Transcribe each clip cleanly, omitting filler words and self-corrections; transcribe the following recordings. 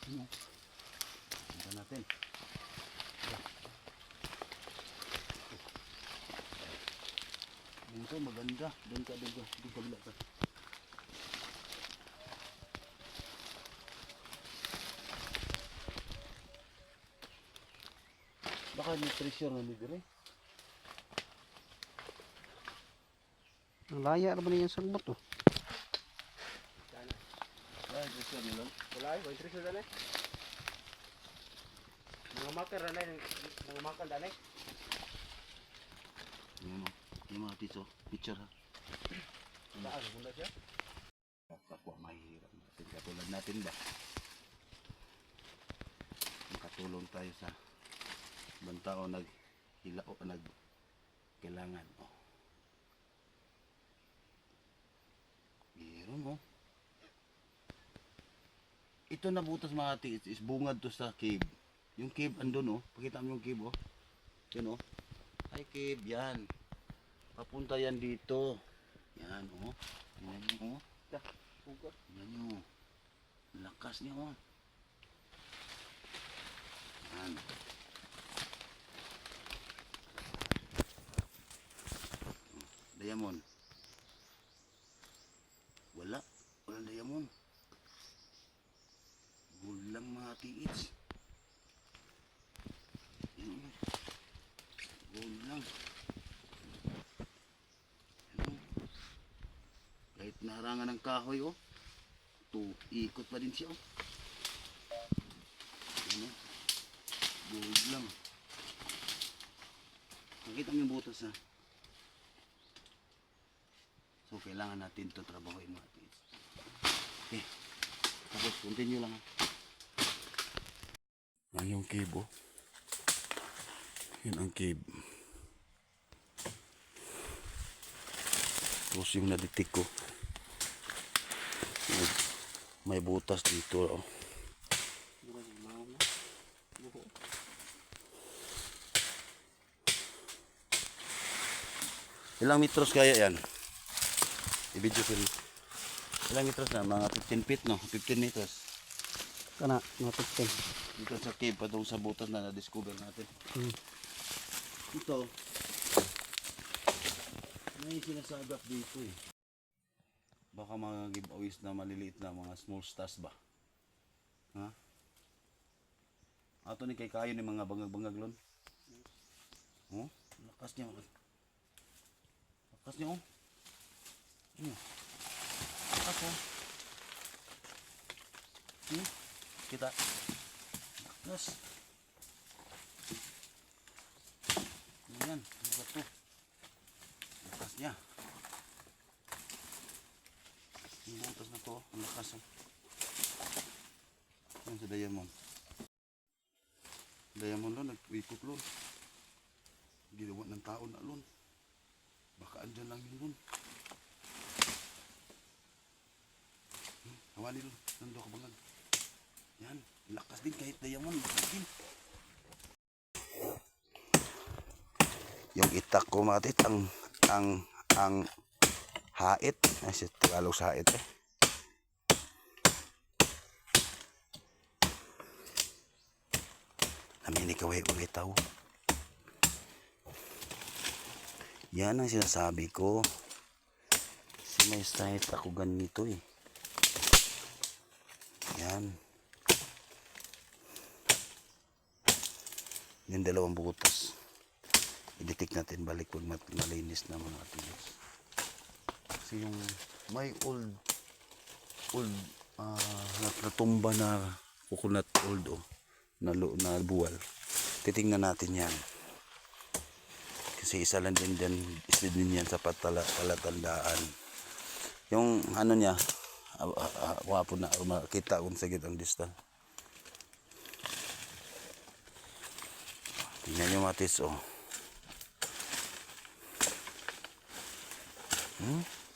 Tingnan natin. Dito maganda. Doon ka. Doon kabila ka. Baka may pressure na dito eh. Ang laya naman yung sagbot oh. Ay, pressure nila. Wala ay, may treasure dali. Mga makar dali, mga makar dali. Yan o. Yung mga tito. Picture ha. Saan, bunda siya? Kapwa mahirap natin. Katulad natin ba? Makatulong tayo sa ibang tao naghila o nagkailangan. Oh. Biro mo. Ito na butas mga ati is bungad to sa cave. Yung cave andun oh. Pakita mo yung cave oh. Yan oh. Ay cave yan. Papunta yan dito. Yan oh. Yan nyo oh. Yan nyo. Lakas niya oh. Yan. Diamond. Walang diamond. Bulang mga tiits. Yan. Bulang. Yan. Kahit naharangan ng kahoy oh. Ikot pa din siya oh. Yan. Bulang. Nakita mo yung butas ha. So, kailangan natin ito trabahoin mga tiits. Okay. Tapos, continue lang ha. Yan yung cave oh. Yan ang cave. Tapos yung naditik ko. May butas dito oh. Ilang metros kaya yan? I-video film. Ilang metros na? Mga 15 feet no? 15 meters. Kana, natikten. Dito sa cave, patong sa butas na na-discover natin. Ito, may sinasagap dito eh. Baka mga giveaways na maliliit na mga small stars ba? Ha? Ato ni kay kayo ni mga bangag-bangag lon. Oh, lakas niya. Lakas niya oh. Lakas oh. Kita. Lakas. Ayan, bato. Lakas niya. Yung butas na to, ang lakas oh. Ayan sa diamond. Diamond lon, nag-ikot lon. Ginawa ng tao na lon. Baka andyan lang yun lon. Hawali lon, nando ka bangag. Yan, lakas din kahit diamond, lakas din. Yung itak ko mga tit, ang hait, ay si Tagalog sa hait eh. Namin ikaway-uwi tao. Yan ang sinasabi ko. Kasi may sahit ako ganito eh. Yan. Yung dalawang butas. I-detect natin balik pag malinis na mga tilos. Kasi yung may old natumba na coconut old oh, na buwal. Titingnan natin yan. Kasi isa lang din yan sa palatandaan. Yung ano niya, wapo na makita kung sagit ang distal. Tingnan nyo matis oh.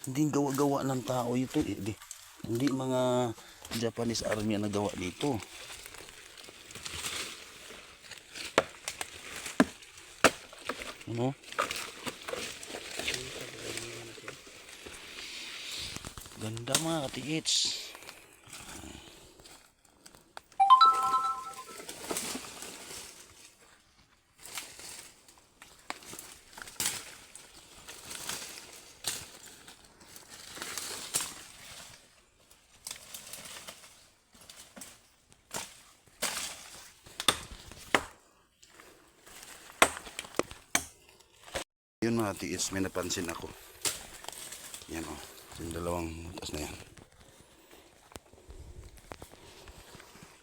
Hindi gawa-gawa ng tao ito eh. Hindi mga Japanese army ang nagawa dito. Ano? Ganda mga katiits. mga tiis, may napansin ako. Yan o, yung dalawang butas na yan.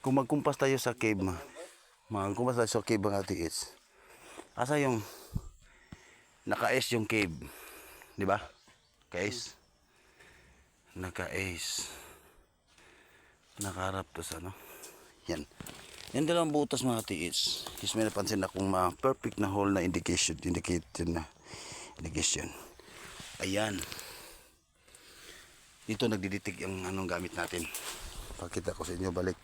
Kung magkumpas tayo sa cave, magkumpas tayo sa cave mga tiis. Asa yung naka-ace yung cave, di ba? Naka-ace. Naka-ace. Nakaharap to sa ano. Yan. Yan dalawang butas mga tiis. Is may napansin akong perfect na hole na indication. Indication. Ayan. Dito nagdiditig ang anong gamit natin. Pakita ko sa inyo balik.